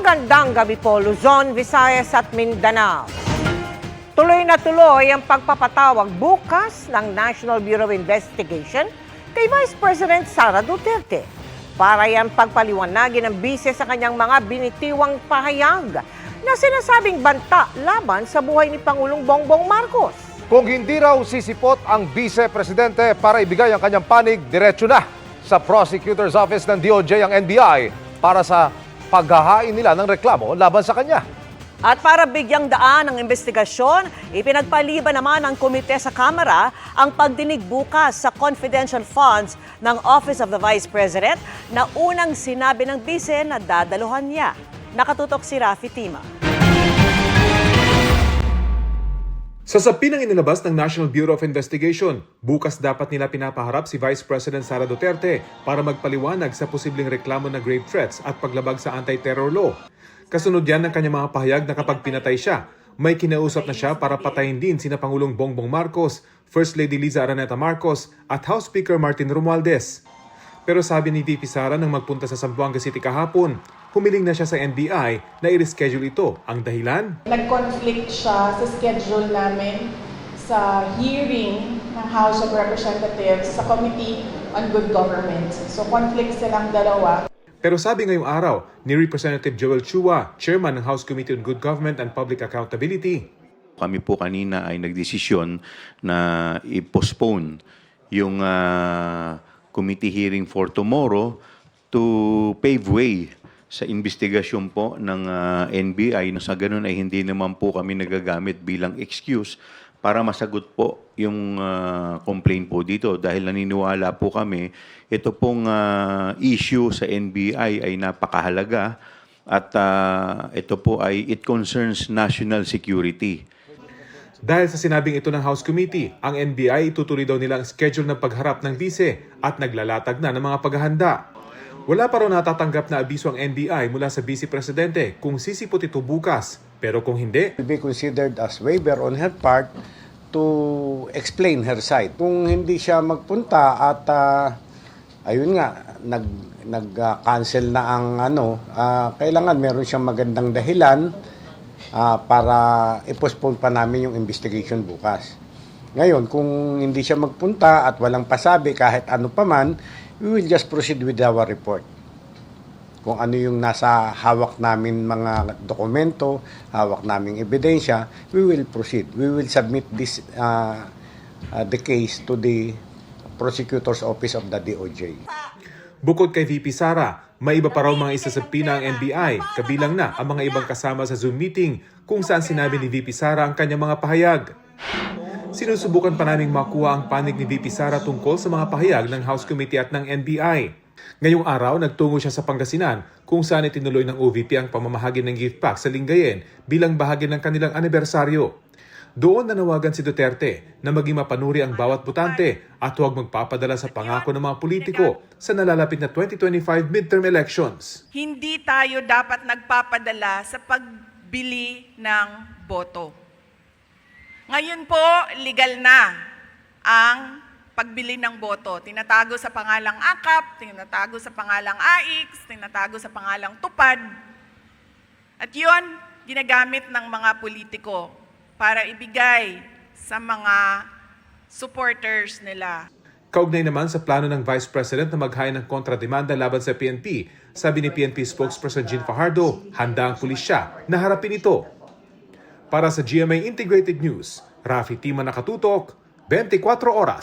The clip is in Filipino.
Magandang gabi po, Luzon, Visayas at Mindanao. Tuloy na tuloy ang pagpapatawag bukas ng National Bureau of Investigation kay Vice President Sara Duterte para yan pagpaliwanagin ng bise sa kanyang mga binitiwang pahayag na sinasabing banta laban sa buhay ni Pangulong Bongbong Marcos. Kung hindi raw sisipot ang vice-presidente para ibigay ang kanyang panig, diretso na sa Prosecutor's Office ng DOJ ang NBI para sa paghahain nila ng reklamo laban sa kanya. At para bigyang daan ang investigasyon, ipinagpaliban naman ng komite sa Kamara ang pagdinig bukas sa confidential funds ng Office of the Vice President na unang sinabi ng bise na dadaluhan niya. Nakatutok si Rafi Tima. Sa sapin ng inilabas ng National Bureau of Investigation, bukas dapat nila pinapaharap si Vice President Sara Duterte para magpaliwanag sa posibleng reklamo na grave threats at paglabag sa anti-terror law. Kasunod yan ng kanyang mga pahayag na kapag pinatay siya, may kinausap na siya para patayin din sina Pangulong Bongbong Marcos, First Lady Liza Araneta Marcos at House Speaker Martin Romualdez. Pero sabi ni VP Sara nang magpunta sa Zamboanga City kahapon, humiling na siya sa NBI na i-reschedule ito. Ang dahilan? Nag-conflict siya sa schedule namin sa hearing ng House of Representatives sa Committee on Good Government. So conflict silang dalawa. Pero sabi ngayong araw ni Representative Joel Chua, Chairman ng House Committee on Good Government and Public Accountability, kami po kanina ay nagdesisyon na i-postpone yung committee hearing for tomorrow to pave way sa investigasyon po ng NBI. Sa ganun ay hindi naman po kami nagagamit bilang excuse para masagot po yung complaint po dito. Dahil naniniwala po kami, ito pong issue sa NBI ay napakahalaga at ito po ay it concerns national security. dahil sa sinabing ito ng House Committee, ang NBI itutuloy daw nila ang schedule ng pagharap ng bise at naglalatag na ng mga paghahanda. Wala pa raw natatanggap na abiso ang NBI mula sa Vice Presidente kung sisipot ito bukas. Pero kung hindi, will be considered as waiver on her part to explain her side. Kung hindi siya magpunta at ayun nga, nag-cancel na ang kailangan meron siyang magandang dahilan para i-postpone pa namin yung investigation bukas. Ngayon, kung hindi siya magpunta at walang pasabi kahit ano pa man, we will just proceed with our report. Kung ano yung nasa hawak namin mga dokumento, hawak naming ebidensya, we will proceed. We will submit this the case to the Prosecutor's Office of the DOJ. bukod kay VP Sara, may iba pa raw mga isasapi na ang NBI, kabilang na ang mga ibang kasama sa Zoom meeting kung saan sinabi ni VP Sara ang kanyang mga pahayag. Sinusubukan pa naming makuha ang panig ni VP Sara tungkol sa mga pahayag ng House Committee at ng NBI. Ngayong araw, nagtungo siya sa Pangasinan kung saan itinuloy ng OVP ang pamamahagi ng gift pack sa Lingayen bilang bahagi ng kanilang anibersaryo. Doon nanawagan si Duterte na maging mapanuri ang bawat botante at huwag magpapadala sa pangako ng mga politiko sa nalalapit na 2025 midterm elections. Hindi tayo dapat nagpapadala sa pagbili ng boto. Ngayon po, legal na ang pagbili ng boto. Tinatago sa pangalang AKAP, tinatago sa pangalang AIX, tinatago sa pangalang TUPAD. At yun, ginagamit ng mga politiko para ibigay sa mga supporters nila. Kaugnay naman sa plano ng Vice President na maghain ng kontrademanda laban sa PNP, sabi ni PNP spokesperson Jean Fajardo, handa ang pulisya na harapin ito. Para sa GMA Integrated News, Rafi Tima, nakatutok, 24 oras.